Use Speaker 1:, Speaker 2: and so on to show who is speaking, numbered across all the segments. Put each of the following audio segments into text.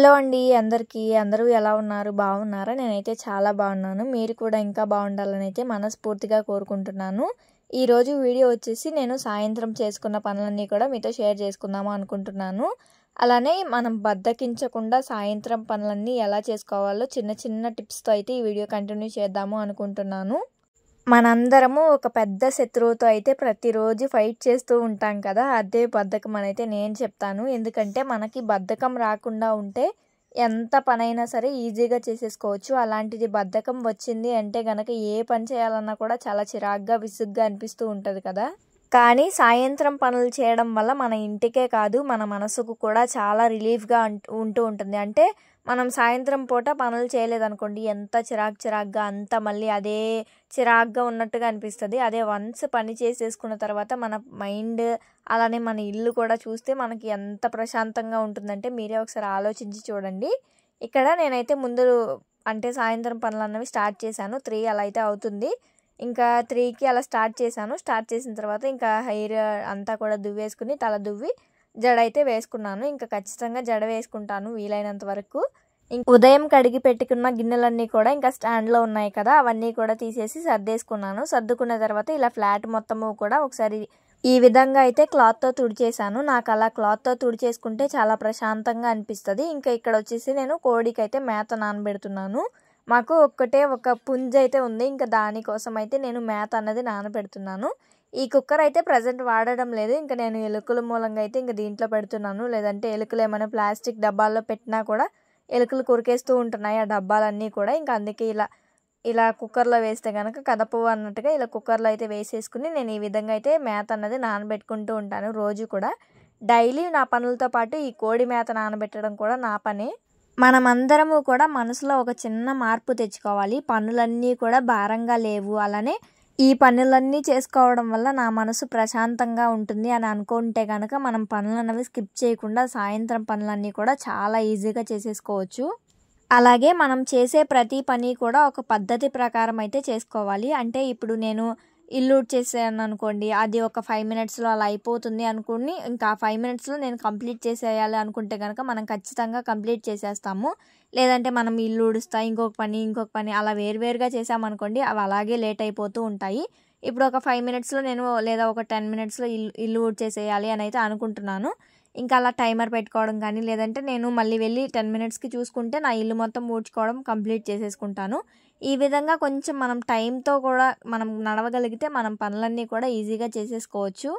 Speaker 1: Hello అండి అందరికీ. అందరూ ఎలా ఉన్నారు? బాగున్నారా? నేనైతే చాలా బాగున్నాను. మీరు కూడా ఇంకా బాగుండాలని అయితే మనస్ఫూర్తిగా కోరుకుంటున్నాను. ఈరోజు వీడియో వచ్చేసి నేను సాయంత్రం చేసుకున్న పనులన్నీ కూడా మీతో షేర్ చేసుకుందాము అనుకుంటున్నాను. అలానే మనం బద్ధకించకుండా సాయంత్రం పనులన్నీ ఎలా చేసుకోవాలో చిన్న చిన్న టిప్స్తో అయితే ఈ వీడియో కంటిన్యూ చేద్దాము అనుకుంటున్నాను. మనందరము ఒక పెద్ద శత్రువుతో అయితే ప్రతిరోజు ఫైట్ చేస్తూ ఉంటాం కదా, అదే బద్ధకం అనైతే నేను చెప్తాను. ఎందుకంటే మనకి బద్ధకం రాకుండా ఉంటే ఎంత పనైనా సరే ఈజీగా చేసేసుకోవచ్చు. అలాంటిది బద్ధకం వచ్చింది అంటే గనక ఏ పని చేయాలన్నా కూడా చాలా చిరాగ్గా విసుగ్గా అనిపిస్తూ ఉంటుంది కదా. కానీ సాయంత్రం పనులు చేయడం వల్ల మన ఇంటికే కాదు మన మనసుకు కూడా చాలా రిలీఫ్గా ఉంటూ ఉంటుంది. అంటే మనం సాయంత్రం పూట పనులు చేయలేదనుకోండి, ఎంత చిరాగ్గా అంతా మళ్ళీ అదే చిరాగ్గా ఉన్నట్టుగా అనిపిస్తుంది. అదే వన్స్ పని చేసేసుకున్న తర్వాత మన మైండ్ అలానే మన ఇల్లు కూడా చూస్తే మనకి ఎంత ప్రశాంతంగా ఉంటుందంటే మీరే ఒకసారి ఆలోచించి చూడండి. ఇక్కడ నేనైతే ముందు అంటే సాయంత్రం పనులు అన్నవి స్టార్ట్ చేశాను. 3 అలా అయితే అవుతుంది. ఇంకా 3కి అలా స్టార్ట్ చేశాను. స్టార్ట్ చేసిన తర్వాత ఇంకా హెయిర్ అంతా కూడా దువ్వేసుకుని తల దువ్వి జడ అయితే వేసుకున్నాను. ఇంకా ఖచ్చితంగా జడ వేసుకుంటాను వీలైనంత వరకు. ఉదయం కడిగి పెట్టుకున్న గిన్నెలన్నీ కూడా ఇంకా స్టాండ్లో ఉన్నాయి కదా, అవన్నీ కూడా తీసేసి సర్దేసుకున్నాను. సర్దుకున్న తర్వాత ఇలా ఫ్లాట్ మొత్తము కూడా ఒకసారి ఈ విధంగా అయితే క్లాత్తో తుడిచేసాను. నాకు అలా క్లాత్తో తుడిచేసుకుంటే చాలా ప్రశాంతంగా అనిపిస్తుంది. ఇంకా ఇక్కడ వచ్చేసి నేను కోడికైతే మేత నానబెడుతున్నాను. మాకు ఒక పుంజ అయితే ఉంది. ఇంకా దానికోసం అయితే నేను మేత అన్నది నానబెడుతున్నాను. ఈ కుక్కర్ అయితే ప్రజెంట్ వాడడం లేదు. ఇంకా నేను ఎలుకల మూలంగా అయితే ఇంకా దీంట్లో పెడుతున్నాను. లేదంటే ఎలుకలు ఏమైనా ప్లాస్టిక్ డబ్బాల్లో పెట్టినా కూడా ఎలుకలు కొరికేస్తూ ఉంటున్నాయి ఆ డబ్బాలన్నీ కూడా. ఇంకా అందుకే ఇలా కుక్కర్లో వేస్తే కనుక కదపవు అన్నట్టుగా ఇలా కుక్కర్లో అయితే వేసేసుకుని నేను ఈ విధంగా అయితే మేత అన్నది నానబెట్టుకుంటూ ఉంటాను రోజు కూడా. డైలీ నా పనులతో పాటు ఈ కోడి మేత నానబెట్టడం కూడా నా పనే. మనమందరము కూడా మనసులో ఒక చిన్న మార్పు తెచ్చుకోవాలి. పనులన్నీ కూడా భారంగా లేవు, అలానే ఈ పనులన్నీ చేసుకోవడం వల్ల నా మనసు ప్రశాంతంగా ఉంటుంది అని అనుకుంటే కనుక మనం పనులు అనేవి స్కిప్ చేయకుండా సాయంత్రం పనులన్నీ కూడా చాలా ఈజీగా చేసేసుకోవచ్చు. అలాగే మనం చేసే ప్రతి పని కూడా ఒక పద్ధతి ప్రకారం అయితే చేసుకోవాలి. అంటే ఇప్పుడు నేను ఇల్లు ఊడ్చేసాను అనుకోండి, అది ఒక 5 మినిట్స్లో అలా అయిపోతుంది అనుకుని ఇంకా 5 మినిట్స్లో నేను కంప్లీట్ చేసేయాలి అనుకుంటే కనుక మనం ఖచ్చితంగా కంప్లీట్ చేసేస్తాము. లేదంటే మనం ఇల్లు ఊడుస్తా ఇంకొక పని అలా వేరువేరుగా చేసామనుకోండి, అవి అలాగే లేట్ అయిపోతూ ఉంటాయి. ఇప్పుడు ఒక 5 మినిట్స్లో నేను లేదా ఒక 10 మినిట్స్లో ఇల్లు ఊడ్చేసేయాలి అని అయితే అనుకుంటున్నాను. ఇంకా అలా టైమర్ పెట్టుకోవడం కానీ, లేదంటే నేను మళ్ళీ వెళ్ళి 10 మినిట్స్కి చూసుకుంటే నా ఇల్లు మొత్తం ఊడ్చుకోవడం కంప్లీట్ చేసేసుకుంటాను. ఈ విధంగా కొంచెం మనం టైంతో కూడా మనం నడవగలిగితే మనం పనులన్నీ కూడా ఈజీగా చేసేసుకోవచ్చు.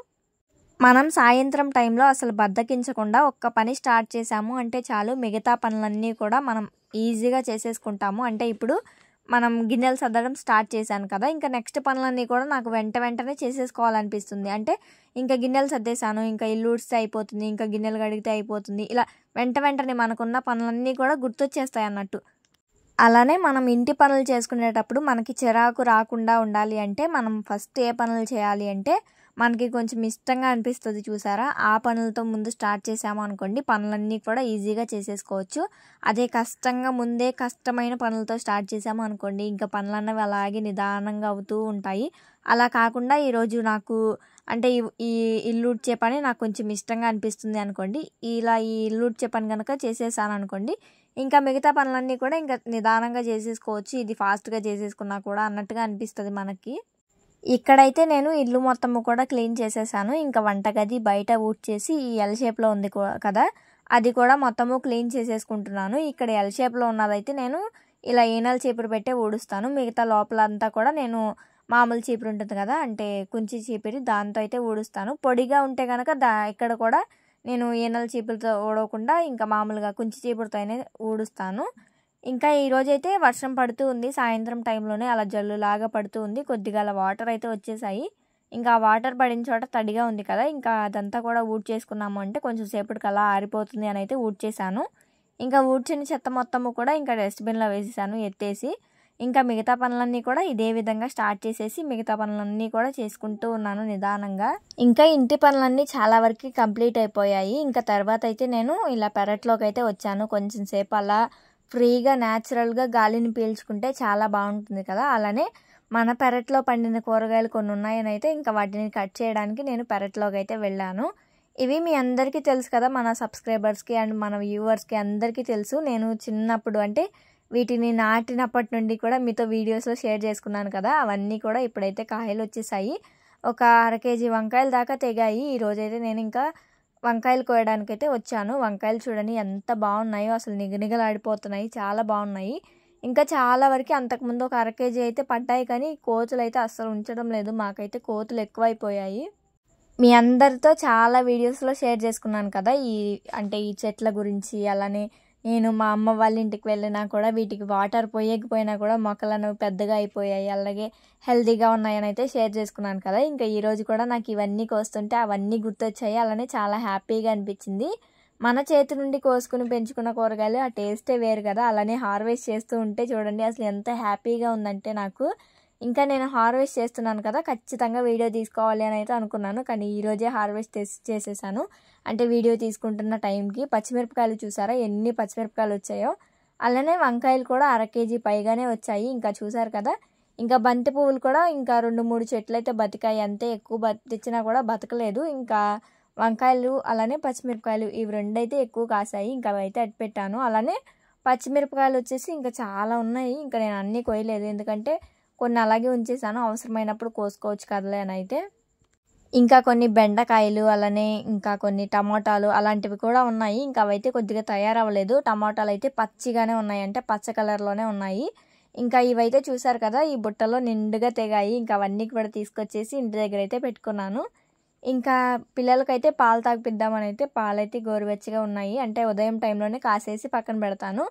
Speaker 1: మనం సాయంత్రం టైంలో అసలు బద్ధకించకుండా ఒక్క పని స్టార్ట్ చేసాము అంటే చాలు, మిగతా పనులన్నీ కూడా మనం ఈజీగా చేసేసుకుంటాము. అంటే ఇప్పుడు మనం గిన్నెలు సర్దడం స్టార్ట్ చేశాను కదా, ఇంకా నెక్స్ట్ పనులన్నీ కూడా నాకు వెంటనే చేసేసుకోవాలనిపిస్తుంది. అంటే ఇంకా గిన్నెలు సర్దేశాను, ఇంకా ఇల్లు ఊడిస్తే అయిపోతుంది, ఇంకా గిన్నెలు కడిగితే అయిపోతుంది, ఇలా వెంటనే మనకున్న పనులన్నీ కూడా గుర్తొచ్చేస్తాయి అన్నట్టు. అలానే మనం ఇంటి పనులు చేసుకునేటప్పుడు మనకి చిరాకు రాకుండా ఉండాలి అంటే మనం ఫస్ట్ ఏ పనులు చేయాలి అంటే మనకి కొంచెం ఇష్టంగా అనిపిస్తుంది చూసారా, ఆ పనులతో ముందు స్టార్ట్ చేసాము అనుకోండి పనులన్నీ కూడా ఈజీగా చేసేసుకోవచ్చు. అదే ముందే కష్టమైన పనులతో స్టార్ట్ చేసాము అనుకోండి ఇంకా పనులన్నవి అలాగే నిదానంగా అవుతూ ఉంటాయి. అలా కాకుండా ఈరోజు నాకు అంటే ఈ ఇల్లు ఊడ్చే పని నాకు కొంచెం ఇష్టంగా అనిపిస్తుంది అనుకోండి, ఇలా ఈ ఇల్లు ఊడ్చే పని కనుక చేసేసాను అనుకోండి ఇంకా మిగతా పనులన్నీ కూడా ఇంకా నిదానంగా చేసేసుకోవచ్చు. ఇది ఫాస్ట్గా చేసేసుకున్నా కూడా అన్నట్టుగా అనిపిస్తుంది మనకి. ఇక్కడైతే నేను ఇల్లు మొత్తము కూడా క్లీన్ చేసేసాను. ఇంకా వంటగది బయట ఊడ్చేసి ఈ ఎల్ షేప్లో ఉంది కదా, అది కూడా మొత్తము క్లీన్ చేసేసుకుంటున్నాను. ఇక్కడ ఎల్ షేప్లో ఉన్నదైతే నేను ఇలా ఈనెల చీపురు పెట్టే ఊడుస్తాను. మిగతా లోపలంతా కూడా నేను మామూలు చీపురు ఉంటుంది కదా, అంటే కుంచి చీపిరి, దాంతో అయితే ఊడుస్తాను. పొడిగా ఉంటే కనుక ఇక్కడ కూడా నేను ఈనెల చీపురుతో ఊడవకుండా ఇంకా మామూలుగా కుంచి చీపురుతోనే ఊడుస్తాను. ఇంకా ఈరోజైతే వర్షం పడుతూ ఉంది. సాయంత్రం టైంలోనే అలా జల్లులాగా పడుతూ ఉంది. కొద్దిగా అలా వాటర్ అయితే వచ్చేసాయి. ఇంకా వాటర్ పడిన చోట తడిగా ఉంది కదా, ఇంకా అదంతా కూడా ఊడ్చేసుకున్నాము అంటే కొంచెం సేపటికి అలా ఆరిపోతుంది అని అయితే ఊడ్చేసాను. ఇంకా ఊడ్చిన చెత్త మొత్తము కూడా ఇంకా డస్ట్బిన్లో వేసేసాను ఎత్తేసి. ఇంకా మిగతా పనులన్నీ కూడా ఇదే విధంగా స్టార్ట్ చేసేసి మిగతా పనులన్నీ కూడా చేసుకుంటూ ఉన్నాను నిదానంగా. ఇంకా ఇంటి పనులన్నీ చాలా వరకు కంప్లీట్ అయిపోయాయి. ఇంకా తర్వాత అయితే నేను ఇలా పెరట్లోకి అయితే వచ్చాను. కొంచెం సేపు అలా ఫ్రీగా న్యాచురల్గా గాలిని పీల్చుకుంటే చాలా బాగుంటుంది కదా. అలానే మన పెరట్లో పండిన కూరగాయలు కొన్ని ఉన్నాయని అయితే ఇంకా వాటిని కట్ చేయడానికి నేను పెరట్లోకి అయితే వెళ్ళాను. ఇవి మీ అందరికీ తెలుసు కదా, మన సబ్స్క్రైబర్స్కి అండ్ మన వ్యూవర్స్కి అందరికీ తెలుసు. నేను చిన్నప్పుడు అంటే వీటిని నాటినప్పటి నుండి కూడా మీతో వీడియోస్లో షేర్ చేసుకున్నాను కదా, అవన్నీ కూడా ఇప్పుడైతే కాయలు వచ్చేసాయి. ఒక 1/2 కేజీ వంకాయలు దాకా తెగాయి. ఈరోజైతే నేను ఇంకా వంకాయలు కోయడానికైతే వచ్చాను. వంకాయలు చూడండి ఎంత బాగున్నాయో, అసలు నిగనిగలాడిపోతున్నాయి, చాలా బాగున్నాయి. ఇంకా చాలా వరకు అంతకుముందు ఒక 1/2 కేజీ అయితే పడ్డాయి, కానీ కోతులు అయితే అస్సలు ఉంచడం లేదు. మాకైతే కోతులు ఎక్కువైపోయాయి. మీ అందరితో చాలా వీడియోస్లో షేర్ చేసుకున్నాను కదా ఈ చెట్ల గురించి. అలానే నేను మా అమ్మ వాళ్ళ ఇంటికి వెళ్ళినా కూడా వీటికి వాటర్ పోయకపోయినా కూడా మొక్కలను పెద్దగా అయిపోయాయి, అలాగే హెల్తీగా ఉన్నాయని అయితే షేర్ చేసుకున్నాను కదా. ఇంకా ఈరోజు కూడా నాకు ఇవన్నీ కోస్తుంటే అవన్నీ గుర్తొచ్చాయి. అలానే చాలా హ్యాపీగా అనిపించింది. మన చేతి నుండి కోసుకుని పెంచుకున్న కూరగాయలు ఆ టేస్టే వేరు కదా. అలానే హార్వెస్ట్ చేస్తూ ఉంటే చూడండి అసలు ఎంత హ్యాపీగా ఉందంటే నాకు. ఇంకా నేను హార్వెస్ట్ చేస్తున్నాను కదా, ఖచ్చితంగా వీడియో తీసుకోవాలి అని అయితే అనుకున్నాను, కానీ ఈరోజే హార్వెస్ట్ చేసేసాను. అంటే వీడియో తీసుకుంటున్న టైంకి. పచ్చిమిరపకాయలు చూసారా ఎన్ని పచ్చిమిరపకాయలు వచ్చాయో. అలానే వంకాయలు కూడా 1/2 కేజీ పైగానే వచ్చాయి. ఇంకా చూసారు కదా, ఇంకా బంతి పువ్వులు కూడా ఇంకా 2-3 చెట్లు అయితే బతికాయి అంతే. ఎక్కువ తెచ్చినా కూడా బతకలేదు. ఇంకా వంకాయలు అలానే పచ్చిమిరపకాయలు ఇవి 2 అయితే ఎక్కువ కాసాయి. ఇంకా అవి అయితే అట్టి పెట్టాను. అలానే పచ్చిమిరపకాయలు వచ్చేసి ఇంకా చాలా ఉన్నాయి. ఇంకా నేను అన్నీ కోయలేదు, ఎందుకంటే కొన్ని అలాగే ఉంచేసాను, అవసరమైనప్పుడు కోసుకోవచ్చు కదలే అని అయితే. ఇంకా కొన్ని బెండకాయలు అలానే ఇంకా కొన్ని టమాటాలు అలాంటివి కూడా ఉన్నాయి. ఇంకా అవైతే కొద్దిగా తయారవ్వలేదు. టమాటాలు అయితే పచ్చిగానే ఉన్నాయి, అంటే పచ్చ కలర్లోనే ఉన్నాయి. ఇంకా ఇవైతే చూసారు కదా, ఈ బుట్టలో నిండుగా తెగాయి. ఇంకా అవన్నీ కూడా తీసుకొచ్చేసి ఇంటి దగ్గర అయితే పెట్టుకున్నాను. ఇంకా పిల్లలకైతే పాలు తాగిపిద్దామని అయితే పాలైతే గోరువెచ్చగా ఉన్నాయి, అంటే ఉదయం టైంలోనే కాసేసి పక్కన పెడతాను.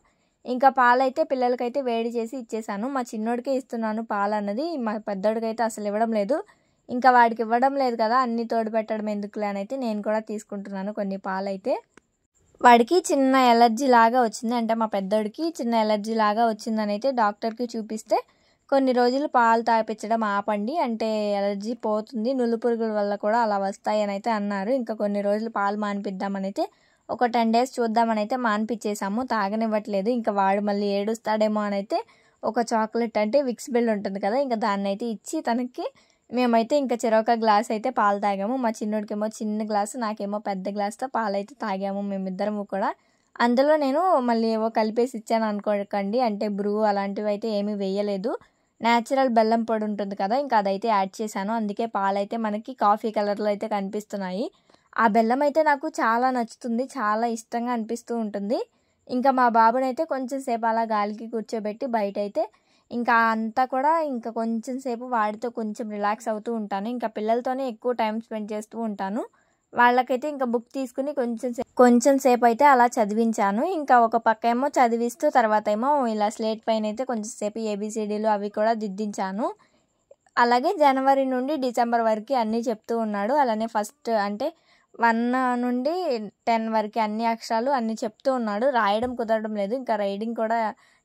Speaker 1: ఇంకా పాలైతే పిల్లలకైతే వేడి చేసి ఇచ్చేసాను. మా చిన్నోడికే ఇస్తున్నాను పాలు అన్నది, మా పెద్దోడికైతే అసలు ఇవ్వడం లేదు. ఇంకా వాడికి ఇవ్వడం లేదు కదా, అన్నీ తోడు పెట్టడం ఎందుకులే అని అయితే నేను కూడా తీసుకుంటున్నాను కొన్ని పాలైతే. వాడికి చిన్న ఎలర్జీ లాగా వచ్చింది, అంటే మా పెద్దోడికి చిన్న ఎలర్జీ లాగా వచ్చిందని అయితే డాక్టర్కి చూపిస్తే కొన్ని రోజులు పాలు తాపించడం ఆపండి, అంటే ఎలర్జీ పోతుంది, నులు పురుగుల వల్ల కూడా అలా వస్తాయి అని అయితే అన్నారు. ఇంకా కొన్ని రోజులు పాలు మానిపిద్దామని అయితే ఒక 10 డేస్ చూద్దామని అయితే మానిపించేసాము. తాగనివ్వట్లేదు. ఇంకా వాడు మళ్ళీ ఏడుస్తాడేమో అని అయితే ఒక చాక్లెట్ అంటే విక్స్ బెల్ ఉంటుంది కదా, ఇంకా దాన్ని అయితే ఇచ్చి తనకి మేమైతే ఇంకా చెరొక గ్లాస్ అయితే పాలు తాగాము. మా చిన్నోడికేమో చిన్న గ్లాసు, నాకేమో పెద్ద గ్లాస్తో పాలు అయితే తాగాము మేమిద్దరము కూడా. అందులో నేను మళ్ళీ ఏవో కలిపేసి ఇచ్చాను అనుకోకండి, అంటే బ్రూ అలాంటివి అయితే ఏమీ వేయలేదు. న్యాచురల్ బెల్లం పొడి ఉంటుంది కదా, ఇంకా అదైతే యాడ్ చేశాను. అందుకే పాలైతే మనకి కాఫీ కలర్లో అయితే కనిపిస్తున్నాయి. ఆ బెల్లం అయితే నాకు చాలా నచ్చుతుంది, చాలా ఇష్టంగా అనిపిస్తూ ఉంటుంది. ఇంకా మా బాబునైతే కొంచెం సేపు అలా గాలికి కూర్చోబెట్టి బయట అయితే ఇంకా అంతా కూడా ఇంకా కొంచెం సేపు వాడితో కొంచెం రిలాక్స్ అవుతూ ఉంటాను. ఇంకా పిల్లలతోనే ఎక్కువ టైం స్పెండ్ చేస్తూ ఉంటాను. వాళ్ళకైతే ఇంకా బుక్ తీసుకుని కొంచెం సేపు అయితే అలా చదివించాను. ఇంకా ఒక పక్క ఏమో చదివిస్తూ తర్వాత ఏమో ఇలా స్లేట్ పైన అయితే కొంచెం సేపు ABCDలు అవి కూడా దిద్దించాను. అలాగే జనవరి నుండి డిసెంబర్ వరకు అన్నీ చెప్తూ ఉన్నాడు. అలానే ఫస్ట్ అంటే 1 నుండి 10 వరకు అన్ని అక్షరాలు అన్నీ చెప్తూ ఉన్నాడు. రాయడం కుదరడం లేదు, ఇంకా రైడింగ్ కూడా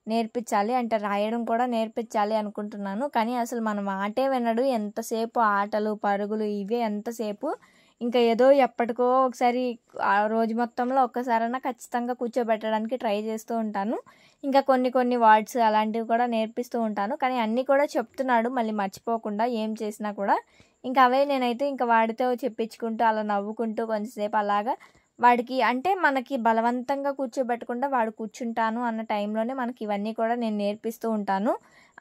Speaker 1: నేర్పించాలి, అంటే రాయడం కూడా నేర్పించాలి అనుకుంటున్నాను. కానీ అసలు మనం ఆటే వినడు. ఎంతసేపు ఆటలు పరుగులు ఇవే ఎంతసేపు. ఇంకా ఏదో ఎప్పటికో ఒకసారి రోజు మొత్తంలో ఒక్కసారైనా ఖచ్చితంగా కూర్చోబెట్టడానికి ట్రై చేస్తూ ఉంటాను. ఇంకా కొన్ని వర్డ్స్ అలాంటివి కూడా నేర్పిస్తూ ఉంటాను, కానీ అన్నీ కూడా చెప్తున్నాడు మళ్ళీ మర్చిపోకుండా ఏం చేసినా కూడా. ఇంకా అవే నేనైతే ఇంకా వాడితో చెప్పించుకుంటూ అలా నవ్వుకుంటూ కొంచెంసేపు అలాగా వాడికి, అంటే మనకి బలవంతంగా కూర్చోబెట్టకుండా వాడు కూర్చుంటాను అన్న టైంలోనే మనకి ఇవన్నీ కూడా నేను నేర్పిస్తూ ఉంటాను.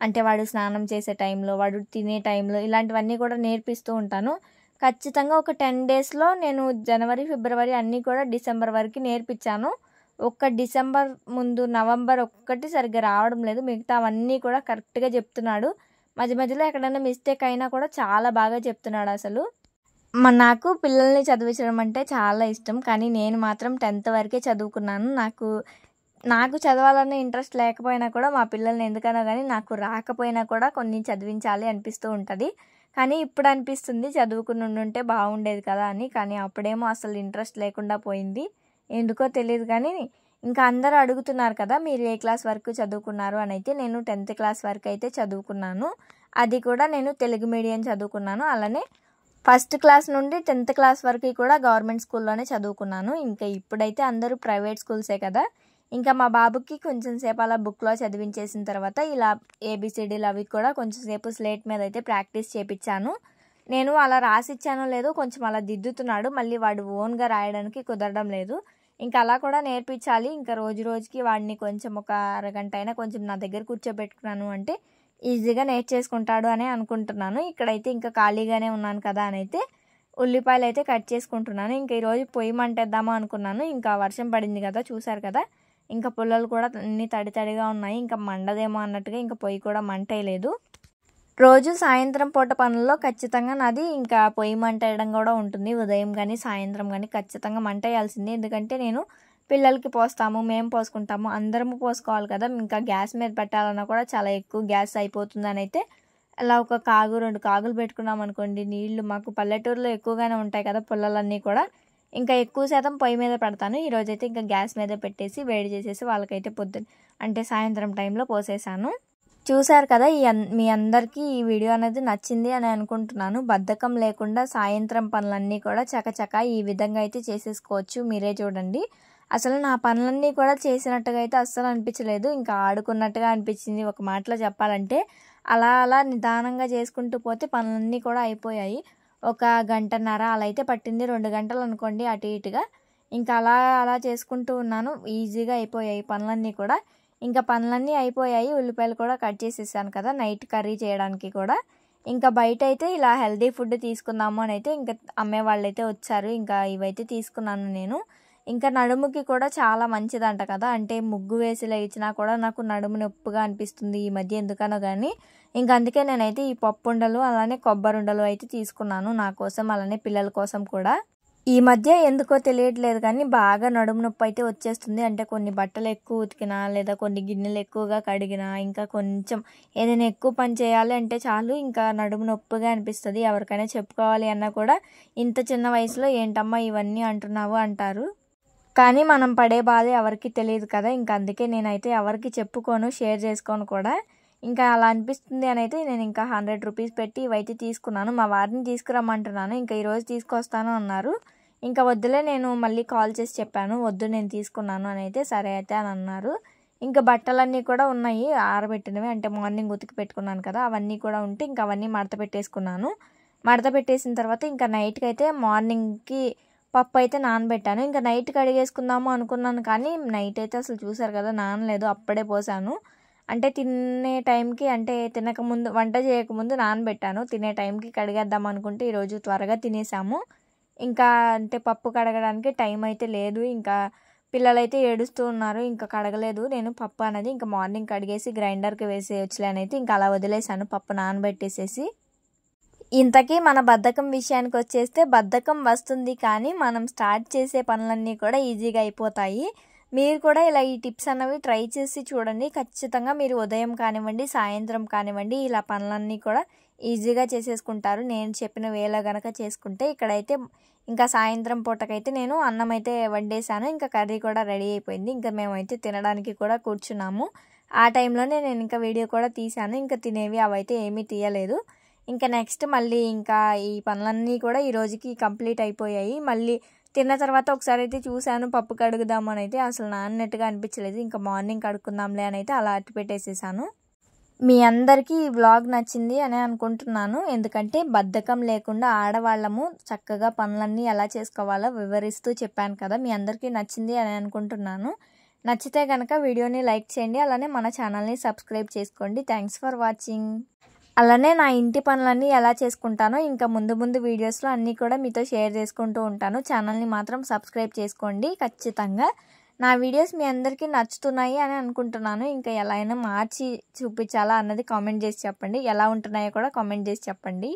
Speaker 1: అంటే వాడు స్నానం చేసే టైంలో, వాడు తినే టైంలో ఇలాంటివన్నీ కూడా నేర్పిస్తూ ఉంటాను. ఖచ్చితంగా ఒక 10 డేస్లో నేను జనవరి ఫిబ్రవరి అన్నీ కూడా డిసెంబర్ వరకు నేర్పించాను. ఒక్క డిసెంబర్ ముందు నవంబర్ ఒక్కటి సరిగ్గా రావడం లేదు, మిగతా అవన్నీ కూడా కరెక్ట్గా చెప్తున్నాడు. మధ్యలో ఎక్కడైనా మిస్టేక్ అయినా కూడా చాలా బాగా చెప్తున్నాడు అసలు. నాకు పిల్లల్ని చదివించడం అంటే చాలా ఇష్టం, కానీ నేను మాత్రం 10th వరకే చదువుకున్నాను. నాకు చదవాలనే ఇంట్రెస్ట్ లేకపోయినా కూడా మా పిల్లల్ని ఎందుకనో కానీ నాకు రాకపోయినా కూడా కొన్ని చదివించాలి అనిపిస్తూ ఉంటుంది. కానీ ఇప్పుడు అనిపిస్తుంది చదువుకుని ఉండుంటే బాగుండేది కదా అని. కానీ అప్పుడేమో అసలు ఇంట్రెస్ట్ లేకుండా పోయింది, ఎందుకో తెలియదు. కానీ ఇంకా అందరూ అడుగుతున్నారు కదా మీరు ఏ క్లాస్ వరకు చదువుకున్నారు అని అయితే, నేను 10th క్లాస్ వరకు అయితే చదువుకున్నాను. అది కూడా నేను తెలుగు మీడియం చదువుకున్నాను. అలానే ఫస్ట్ క్లాస్ నుండి 10th క్లాస్ వరకు కూడా గవర్నమెంట్ స్కూల్లోనే చదువుకున్నాను. ఇంకా ఇప్పుడైతే అందరూ ప్రైవేట్ స్కూల్సే కదా. ఇంకా మా బాబుకి కొంచెం సేపు అలా బుక్లో చదివించేసిన తర్వాత ఇలా ABCDలు అవి కూడా కొంచెం సేపు స్లేట్ మీద అయితే ప్రాక్టీస్ చేయించాను. నేను అలా రాసిచ్చానో లేదో కొంచెం అలా దిద్దుతున్నాడు. మళ్ళీ వాడు ఓన్గా రాయడానికి కుదరడం లేదు. ఇంకా అలా కూడా నేర్పించాలి. ఇంకా రోజు రోజుకి వాడిని కొంచెం ఒక అరగంట అయినా కొంచెం నా దగ్గర కూర్చోబెట్టుకున్నాను అంటే ఈజీగా నేర్చేసుకుంటాడు అని అనుకుంటున్నాను. ఇక్కడైతే ఇంకా ఖాళీగానే ఉన్నాను కదా అని అయితే ఉల్లిపాయలు అయితే కట్ చేసుకుంటున్నాను. ఇంకా ఈరోజు పొయ్యి మంటేద్దామా అనుకున్నాను. ఇంకా వర్షం పడింది కదా, చూసారు కదా, ఇంకా పుల్లలు కూడా అన్ని తడి తడిగా ఉన్నాయి. ఇంకా మండదేమో అన్నట్టుగా ఇంకా పొయ్యి కూడా మంటేయలేదు. రోజు సాయంత్రం పూట పనుల్లో ఖచ్చితంగా నాది ఇంకా పొయ్యి మంట వేయడం కూడా ఉంటుంది. ఉదయం కానీ సాయంత్రం కానీ ఖచ్చితంగా మంట వేయాల్సిందే. ఎందుకంటే నేను పిల్లలకి పోస్తాము, మేము పోసుకుంటాము, అందరము పోసుకోవాలి కదా. ఇంకా గ్యాస్ మీద పెట్టాలన్నా కూడా చాలా ఎక్కువ గ్యాస్ అయిపోతుందని అయితే అలా ఒక కాగు 2 కాగులు పెట్టుకున్నాం అనుకోండి. నీళ్లు మాకు పల్లెటూరులో ఎక్కువగానే ఉంటాయి కదా పుల్లలన్నీ కూడా. ఇంకా ఎక్కువ శాతం పొయ్యి మీద పెడతాను. ఈరోజైతే ఇంకా గ్యాస్ మీద పెట్టేసి వేడి చేసేసి వాళ్ళకైతే పొద్దున్న అంటే సాయంత్రం టైంలో పోసేసాను. చూసారు కదా, మీ అందరికీ ఈ వీడియో అనేది నచ్చింది అని అనుకుంటున్నాను. బద్ధకం లేకుండా సాయంత్రం పనులన్నీ కూడా చకచక ఈ విధంగా అయితే చేసేసుకోవచ్చు. మీరే చూడండి, అసలు నా పనులన్నీ కూడా చేసినట్టుగా అయితే అస్సలు అనిపించలేదు. ఇంకా ఆడుకున్నట్టుగా అనిపించింది. ఒక మాటలో చెప్పాలంటే అలా అలా నిదానంగా చేసుకుంటూ పోతే పనులన్నీ కూడా అయిపోయాయి. ఒక గంటన్నర అలా అయితే పట్టింది, 2 గంటలు అనుకోండి అటు ఇటుగా. ఇంకా అలా అలా చేసుకుంటూ ఉన్నాను. ఈజీగా అయిపోయాయి పనులన్నీ కూడా. ఇంకా పనులన్నీ అయిపోయాయి. ఉల్లిపాయలు కూడా కట్ చేసేసాను కదా నైట్ కర్రీ చేయడానికి కూడా. ఇంకా బయట అయితే ఇలా హెల్దీ ఫుడ్ తీసుకుందాము అని అయితే ఇంకా అమ్మే వాళ్ళైతే వచ్చారు. ఇంకా ఇవైతే తీసుకున్నాను నేను. ఇంకా నడుముకి కూడా చాలా మంచిదంట కదా, అంటే ముగ్గు వేసి లేచినా కూడా నాకు నడుము నొప్పిగా అనిపిస్తుంది ఈ మధ్య ఎందుకనో కానీ. ఇంకా అందుకే నేనైతే ఈ పప్పు ఉండలు అలానే కొబ్బరి ఉండలు అయితే తీసుకున్నాను నా కోసం, అలానే పిల్లల కోసం కూడా. ఈ మధ్య ఎందుకో తెలియట్లేదు కానీ బాగా నడుము నొప్పి అయితే వచ్చేస్తుంది. అంటే కొన్ని బట్టలు ఎక్కువ ఉతికినా లేదా కొన్ని గిన్నెలు ఎక్కువగా కడిగినా ఇంకా కొంచెం ఏదైనా ఎక్కువ పని చేయాలి అంటే చాలు ఇంకా నడుము నొప్పిగా అనిపిస్తుంది. ఎవరికైనా చెప్పుకోవాలి అన్నా కూడా ఇంత చిన్న వయసులో ఏంటమ్మా ఇవన్నీ అంటున్నావు అంటారు. కానీ మనం పడే బాధ ఎవరికి తెలియదు కదా. ఇంకా అందుకే నేనైతే ఎవరికి చెప్పుకోను, షేర్ చేసుకోను కూడా. ఇంకా అలా అనిపిస్తుంది అని అయితే నేను ఇంకా 100 రూపీస్ పెట్టి ఇవైతే తీసుకున్నాను. మా వారిని తీసుకురమ్మంటున్నాను. ఇంకా ఈరోజు తీసుకొస్తాను అన్నారు. ఇంకా వద్దులే, నేను మళ్ళీ కాల్ చేసి చెప్పాను వద్దు నేను తీసుకున్నాను అని అయితే సరే అయితే అని అన్నారు. ఇంకా బట్టలన్నీ కూడా ఉన్నాయి ఆరబెట్టినవి, అంటే మార్నింగ్ ఉతికి పెట్టుకున్నాను కదా అవన్నీ కూడా ఉంటే ఇంకా అవన్నీ మడత పెట్టేసుకున్నాను. మడత పెట్టేసిన తర్వాత ఇంకా నైట్కి అయితే మార్నింగ్కి పప్పు అయితే నానబెట్టాను. ఇంకా నైట్ కడిగేసుకుందాము అనుకున్నాను కానీ నైట్ అయితే అసలు చూసారు కదా నానలేదు, అప్పుడే పోసాను. అంటే తినే టైంకి, అంటే తినకముందు వంట చేయకముందు నానబెట్టాను. తినే టైంకి కడిగేద్దాం అనుకుంటే ఈరోజు త్వరగా తినేసాము. ఇంకా అంటే పప్పు కడగడానికి టైం అయితే లేదు. ఇంకా పిల్లలైతే ఏడుస్తూ ఉన్నారు, ఇంకా కడగలేదు నేను పప్పు అనేది. ఇంకా మార్నింగ్ కడిగేసి గ్రైండర్కి వేసేయచ్చులే అని అయితే ఇంకా అలా వదిలేసాను పప్పు నానబెట్టేసేసి. ఇంతకీ మన బద్ధకం విషయానికి వచ్చేస్తే బద్ధకం వస్తుంది కానీ మనం స్టార్ట్ చేసే పనులన్నీ కూడా ఈజీగా అయిపోతాయి. మీరు కూడా ఇలా ఈ టిప్స్ అన్నవి ట్రై చేసి చూడండి. ఖచ్చితంగా మీరు ఉదయం కానివ్వండి సాయంత్రం కానివ్వండి ఇలా పనులన్నీ కూడా ఈజీగా చేసేసుకుంటారు నేను చెప్పిన వేళ గనక చేసుకుంటే. ఇక్కడైతే ఇంకా సాయంత్రం పూటకైతే నేను అన్నం అయితే వండేసాను. ఇంకా కర్రీ కూడా రెడీ అయిపోయింది. ఇంకా మేమైతే తినడానికి కూడా కూర్చున్నాము. ఆ టైంలోనే నేను ఇంకా వీడియో కూడా తీశాను. ఇంకా తినేవి అవైతే ఏమీ తీయలేదు. ఇంకా నెక్స్ట్ మళ్ళీ ఇంకా ఈ పనులన్నీ కూడా ఈ రోజుకి కంప్లీట్ అయిపోయాయి. మళ్ళీ తిన్న తర్వాత ఒకసారి అయితే చూశాను పప్పు కడుగుదాము అని అయితే అసలు నాన్నట్టుగా అనిపించలేదు. ఇంకా మార్నింగ్ కడుక్కుందాంలే అని అయితే అలా అట్టి పెట్టేసేసాను. మీ అందరికీ ఈ వ్లాగ్ నచ్చింది అని అనుకుంటున్నాను. ఎందుకంటే బద్ధకం లేకుండా ఆడవాళ్ళము చక్కగా పనులన్నీ ఎలా చేసుకోవాలో వివరిస్తూ చెప్పాను కదా. మీ అందరికీ నచ్చింది అని అనుకుంటున్నాను. నచ్చితే కనుక వీడియోని లైక్ చేయండి, అలానే మన ఛానల్ని సబ్స్క్రైబ్ చేసుకోండి. Thanks for watching. అలానే నా ఇంటి పనులన్నీ ఎలా చేసుకుంటానో ఇంకా ముందు ముందు వీడియోస్లో అన్నీ కూడా మీతో షేర్ చేసుకుంటూ ఉంటాను. ఛానల్ని మాత్రం సబ్స్క్రైబ్ చేసుకోండి ఖచ్చితంగా. నా వీడియోస్ మీ అందరికీ నచ్చుతున్నాయి అని అనుకుంటున్నాను. ఇంకా ఎలా అయినా మార్చి చూపించాలా అన్నది కామెంట్ చేసి చెప్పండి. ఎలా ఉంటున్నాయో కూడా కామెంట్ చేసి చెప్పండి.